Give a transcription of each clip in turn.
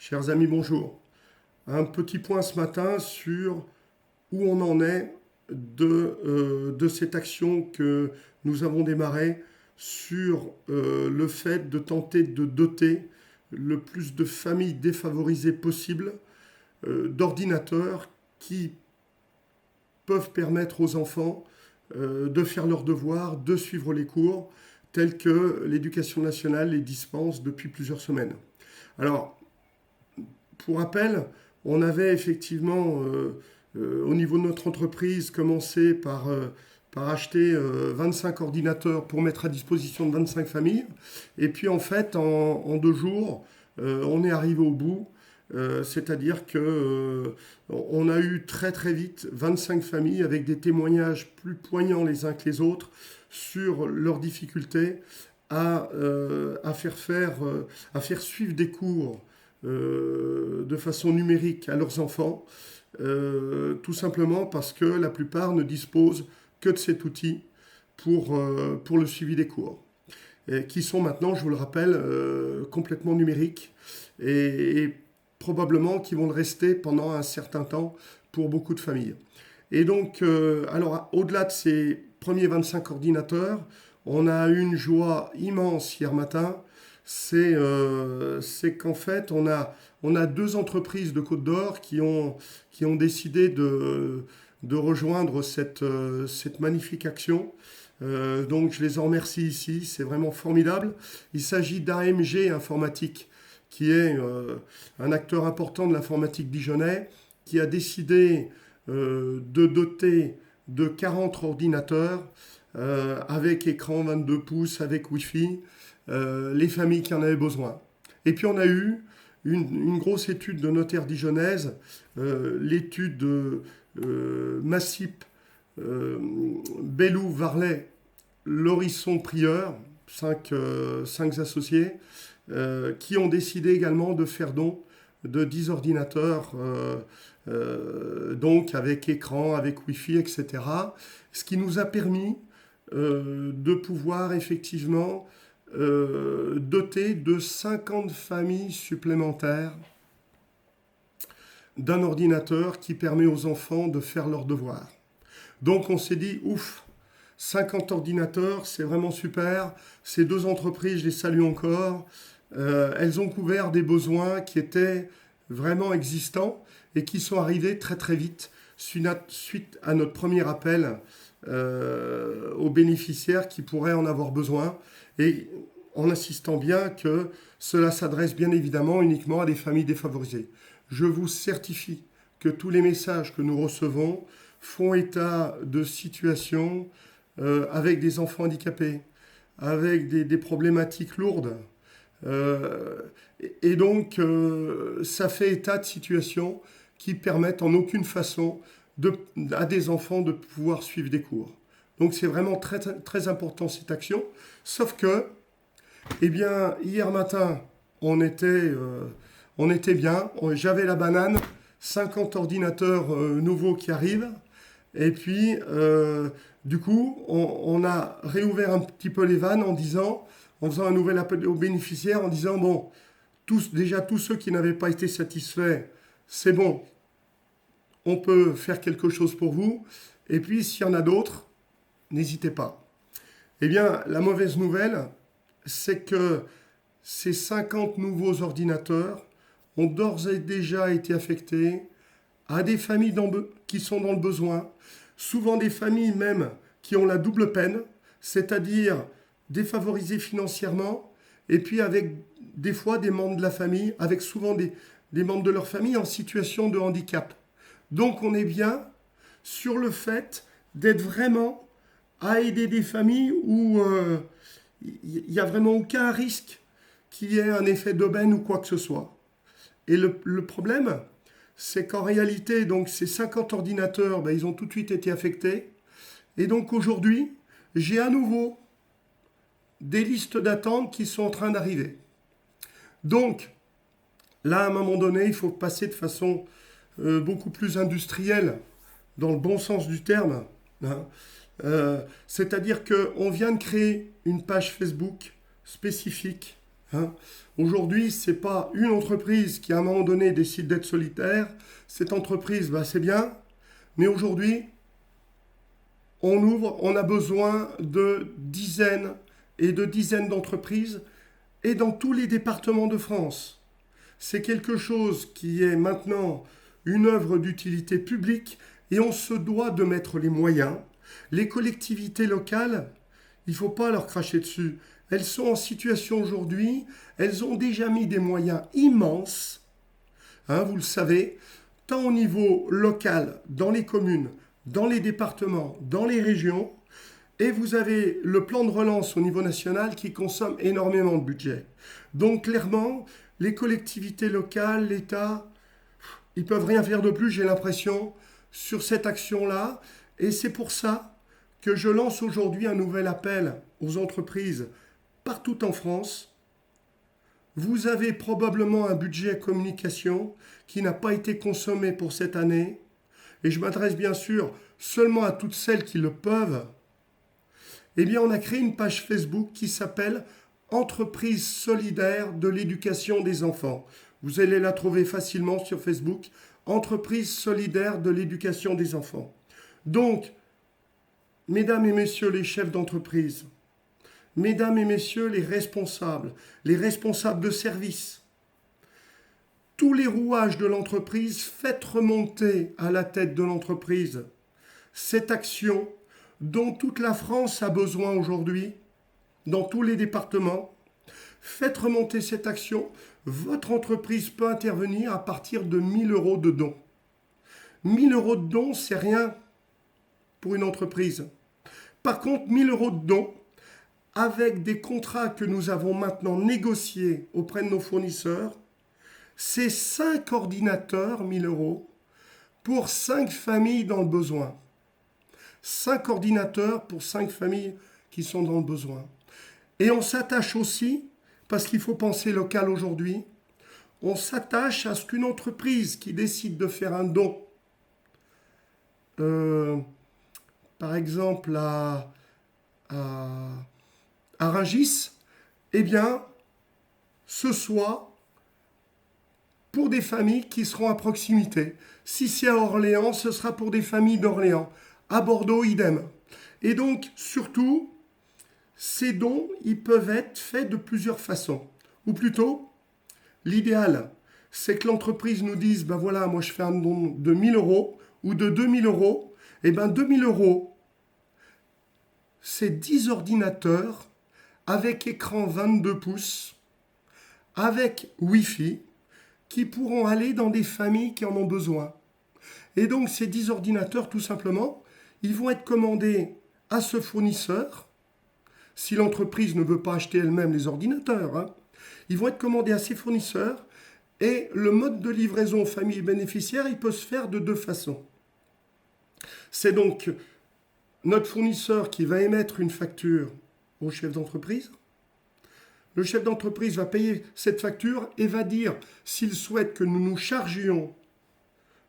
Chers amis, bonjour. Un petit point ce matin sur où on en est de cette action que nous avons démarrée sur le fait de tenter de doter le plus de familles défavorisées possible d'ordinateurs qui peuvent permettre aux enfants de faire leurs devoirs, de suivre les cours tels que l'éducation nationale les dispense depuis plusieurs semaines. Alors, pour rappel, on avait effectivement, au niveau de notre entreprise, commencé par acheter 25 ordinateurs pour mettre à disposition de 25 familles. Et puis en fait, en 2 jours, on est arrivé au bout. C'est-à-dire que on a eu très très vite 25 familles avec des témoignages plus poignants les uns que les autres sur leurs difficultés à faire suivre des cours de façon numérique à leurs enfants, tout simplement parce que la plupart ne disposent que de cet outil pour le suivi des cours, et qui sont maintenant, je vous le rappelle, complètement numériques et probablement qui vont le rester pendant un certain temps pour beaucoup de familles. Et donc, alors, au-delà de ces premiers 25 ordinateurs, on a eu une joie immense hier matin. C'est qu'en fait, on a 2 entreprises de Côte d'Or qui ont décidé de rejoindre cette magnifique action. Donc, je les en remercie ici, c'est vraiment formidable. Il s'agit d'AMG Informatique, qui est un acteur important de l'informatique dijonnais, qui a décidé de doter de 40 ordinateurs avec écran 22 pouces, avec Wi-Fi, les familles qui en avaient besoin. Et puis on a eu une grosse étude de notaire dijonnaise, l'étude de Massip, Bellou, Varlet, Laurisson, Prieur, 5 associés, qui ont décidé également de faire don de 10 ordinateurs, donc avec écran, avec Wi-Fi, etc. Ce qui nous a permis de pouvoir effectivement doter de 50 familles supplémentaires d'un ordinateur qui permet aux enfants de faire leurs devoirs. Donc on s'est dit, ouf, 50 ordinateurs, c'est vraiment super. Ces 2 entreprises, je les salue encore. Elles ont couvert des besoins qui étaient vraiment existants et qui sont arrivés très très vite suite à notre premier appel aux bénéficiaires qui pourraient en avoir besoin, et en insistant bien que cela s'adresse bien évidemment uniquement à des familles défavorisées. Je vous certifie que tous les messages que nous recevons font état de situations avec des enfants handicapés, avec des problématiques lourdes. Et donc, ça fait état de situations qui permettent en aucune façon à des enfants de pouvoir suivre des cours. Donc, c'est vraiment très, très important cette action. Sauf que, eh bien, hier matin, on était bien. J'avais la banane, 50 ordinateurs nouveaux qui arrivent. Et puis, du coup, on a réouvert un petit peu les vannes en faisant un nouvel appel aux bénéficiaires, en disant, bon, tous ceux qui n'avaient pas été satisfaits, c'est bon, on peut faire quelque chose pour vous. Et puis, s'il y en a d'autres, n'hésitez pas. Eh bien, la mauvaise nouvelle, c'est que ces 50 nouveaux ordinateurs ont d'ores et déjà été affectés à des familles qui sont dans le besoin, souvent des familles même qui ont la double peine, c'est-à-dire défavorisées financièrement, et puis avec des fois des membres de la famille, avec souvent des membres de leur famille en situation de handicap. Donc on est bien sur le fait d'être vraiment à aider des familles où il n'y a vraiment aucun risque qu'il y ait un effet d'aubaine ou quoi que ce soit. Et le problème, c'est qu'en réalité, donc, ces 50 ordinateurs, ils ont tout de suite été affectés. Et donc aujourd'hui, j'ai à nouveau des listes d'attente qui sont en train d'arriver. Donc, là, à un moment donné, il faut passer de façon beaucoup plus industrielle, dans le bon sens du terme. Hein. C'est-à-dire qu'on vient de créer une page Facebook spécifique. Hein. Aujourd'hui, ce n'est pas une entreprise qui, à un moment donné, décide d'être solitaire. Cette entreprise, c'est bien, mais aujourd'hui, on a besoin de dizaines et de dizaines d'entreprises et dans tous les départements de France. C'est quelque chose qui est maintenant une œuvre d'utilité publique et on se doit de mettre les moyens. Les collectivités locales, il ne faut pas leur cracher dessus. Elles sont en situation aujourd'hui, elles ont déjà mis des moyens immenses, vous le savez, tant au niveau local, dans les communes, dans les départements, dans les régions, et vous avez le plan de relance au niveau national qui consomme énormément de budget. Donc clairement, les collectivités locales, l'État, ils peuvent rien faire de plus, j'ai l'impression, sur cette action-là. Et c'est pour ça que je lance aujourd'hui un nouvel appel aux entreprises partout en France. Vous avez probablement un budget communication qui n'a pas été consommé pour cette année. Et je m'adresse bien sûr seulement à toutes celles qui le peuvent. Eh bien, on a créé une page Facebook qui s'appelle Entreprise solidaire de l'éducation des enfants. Vous allez la trouver facilement sur Facebook. Entreprise solidaire de l'éducation des enfants. Donc, mesdames et messieurs les chefs d'entreprise, mesdames et messieurs les responsables de service, tous les rouages de l'entreprise, faites remonter à la tête de l'entreprise cette action dont toute la France a besoin aujourd'hui, dans tous les départements. Faites remonter cette action. Votre entreprise peut intervenir à partir de 1 000 euros de dons. 1 000 euros de dons, c'est rien pour une entreprise. Par contre, 1 000 euros de dons, avec des contrats que nous avons maintenant négociés auprès de nos fournisseurs, c'est 5 ordinateurs, 1 000 euros, pour 5 familles dans le besoin. 5 ordinateurs pour 5 familles qui sont dans le besoin. Et on s'attache aussi, parce qu'il faut penser local aujourd'hui, on s'attache à ce qu'une entreprise qui décide de faire un don, par exemple à Rungis, eh bien, ce soit pour des familles qui seront à proximité. Si c'est à Orléans, ce sera pour des familles d'Orléans. À Bordeaux, idem. Et donc, surtout, ces dons, ils peuvent être faits de plusieurs façons. Ou plutôt, l'idéal, c'est que l'entreprise nous dise, voilà, moi je fais un don de 1 000 euros ou de 2 000 euros. Et 2 000 euros, c'est 10 ordinateurs avec écran 22 pouces, avec Wi-Fi, qui pourront aller dans des familles qui en ont besoin. Et donc ces 10 ordinateurs, tout simplement, ils vont être commandés à ce fournisseur. Si l'entreprise ne veut pas acheter elle-même les ordinateurs, ils vont être commandés à ces fournisseurs et le mode de livraison aux familles bénéficiaires, il peut se faire de 2 façons. C'est donc notre fournisseur qui va émettre une facture au chef d'entreprise. Le chef d'entreprise va payer cette facture et va dire s'il souhaite que nous nous chargions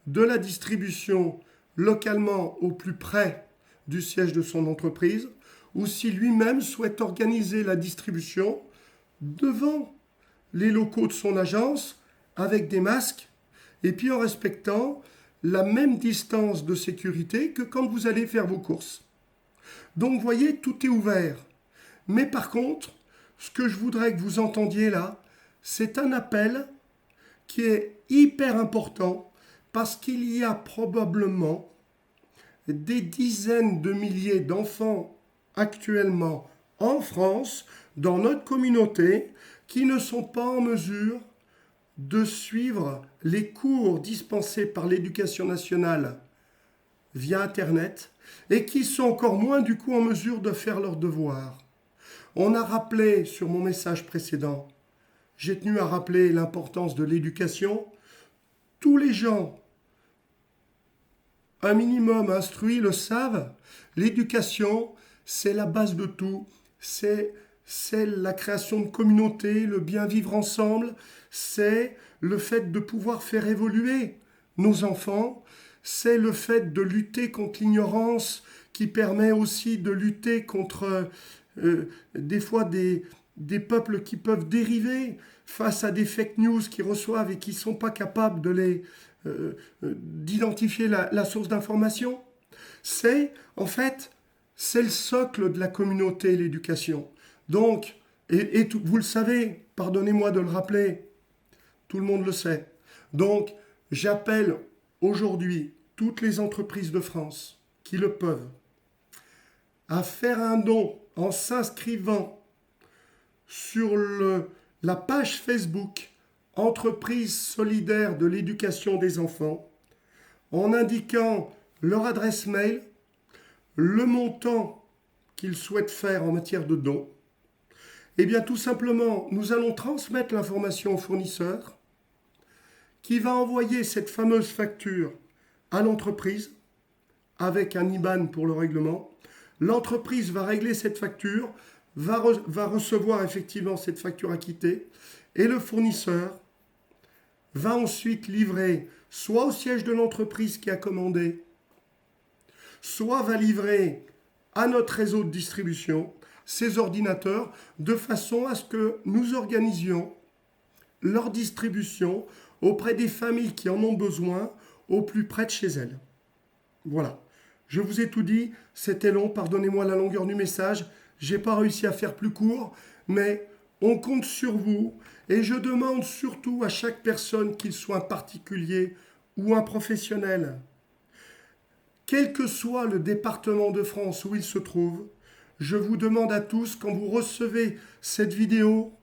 de la distribution localement au plus près du siège de son entreprise, ou si lui-même souhaite organiser la distribution devant les locaux de son agence avec des masques et puis en respectant la même distance de sécurité que quand vous allez faire vos courses. Donc vous voyez, tout est ouvert. Mais par contre, ce que je voudrais que vous entendiez là, c'est un appel qui est hyper important parce qu'il y a probablement des dizaines de milliers d'enfants actuellement en France, dans notre communauté, qui ne sont pas en mesure de suivre les cours dispensés par l'éducation nationale via Internet et qui sont encore moins du coup en mesure de faire leurs devoirs. On a rappelé sur mon message précédent, j'ai tenu à rappeler l'importance de l'éducation. Tous les gens, un minimum instruits, le savent. L'éducation, c'est la base de tout. C'est la création de communautés, le bien vivre ensemble. C'est le fait de pouvoir faire évoluer nos enfants. C'est le fait de lutter contre l'ignorance qui permet aussi de lutter contre des fois des des peuples qui peuvent dériver face à des fake news qu'ils reçoivent et qui ne sont pas capables d'identifier la source d'information. En fait, c'est le socle de la communauté, l'éducation. Donc, vous le savez, pardonnez-moi de le rappeler, tout le monde le sait. Donc, j'appelle aujourd'hui toutes les entreprises de France qui le peuvent à faire un don en s'inscrivant sur la page Facebook Entreprise solidaire de l'éducation des enfants, en indiquant leur adresse mail, le montant qu'ils souhaitent faire en matière de dons. Eh bien, tout simplement, nous allons transmettre l'information au fournisseur qui va envoyer cette fameuse facture à l'entreprise avec un IBAN pour le règlement. L'entreprise va régler cette facture, va recevoir effectivement cette facture acquittée et le fournisseur va ensuite livrer soit au siège de l'entreprise qui a commandé, soit va livrer à notre réseau de distribution ces ordinateurs de façon à ce que nous organisions leur distribution auprès des familles qui en ont besoin au plus près de chez elles. Voilà. Je vous ai tout dit, c'était long, pardonnez-moi la longueur du message, j'ai pas réussi à faire plus court, mais on compte sur vous et je demande surtout à chaque personne, qu'il soit un particulier ou un professionnel, quel que soit le département de France où il se trouve, je vous demande à tous, quand vous recevez cette vidéo,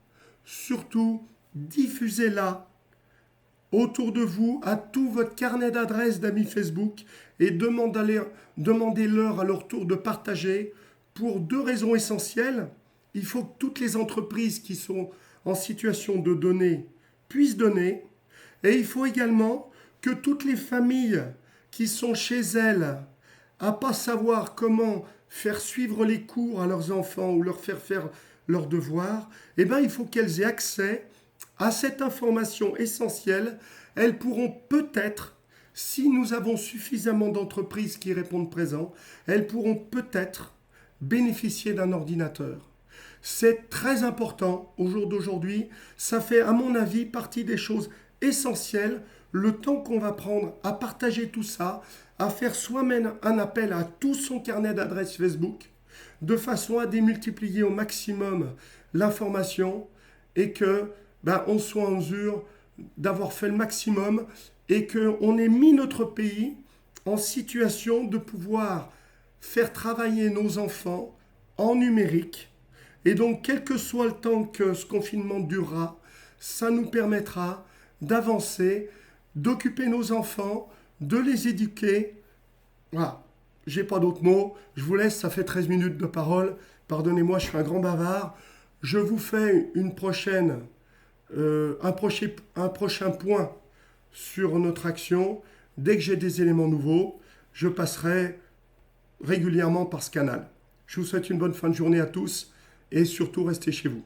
surtout diffusez-la autour de vous, à tout votre carnet d'adresses d'amis Facebook et demandez-leur à leur tour de partager pour 2 raisons essentielles. Il faut que toutes les entreprises qui sont en situation de donner puissent donner et il faut également que toutes les familles qui sont chez elles à pas savoir comment faire suivre les cours à leurs enfants ou leur faire faire leurs devoirs, eh bien, il faut qu'elles aient accès à cette information essentielle. Elles pourront peut-être, si nous avons suffisamment d'entreprises qui répondent présent, elles pourront peut-être bénéficier d'un ordinateur. C'est très important au jour d'aujourd'hui. Ça fait, à mon avis, partie des choses essentielles. Le temps qu'on va prendre à partager tout ça, à faire soi-même un appel à tout son carnet d'adresses Facebook, de façon à démultiplier au maximum l'information et que on soit en mesure d'avoir fait le maximum et qu'on ait mis notre pays en situation de pouvoir faire travailler nos enfants en numérique. Et donc, quel que soit le temps que ce confinement durera, ça nous permettra d'avancer, d'occuper nos enfants, de les éduquer. Voilà, j'ai pas d'autres mots. Je vous laisse, ça fait 13 minutes de parole. Pardonnez-moi, je suis un grand bavard. Je vous fais un prochain point sur notre action. Dès que j'ai des éléments nouveaux, je passerai régulièrement par ce canal. Je vous souhaite une bonne fin de journée à tous et surtout restez chez vous.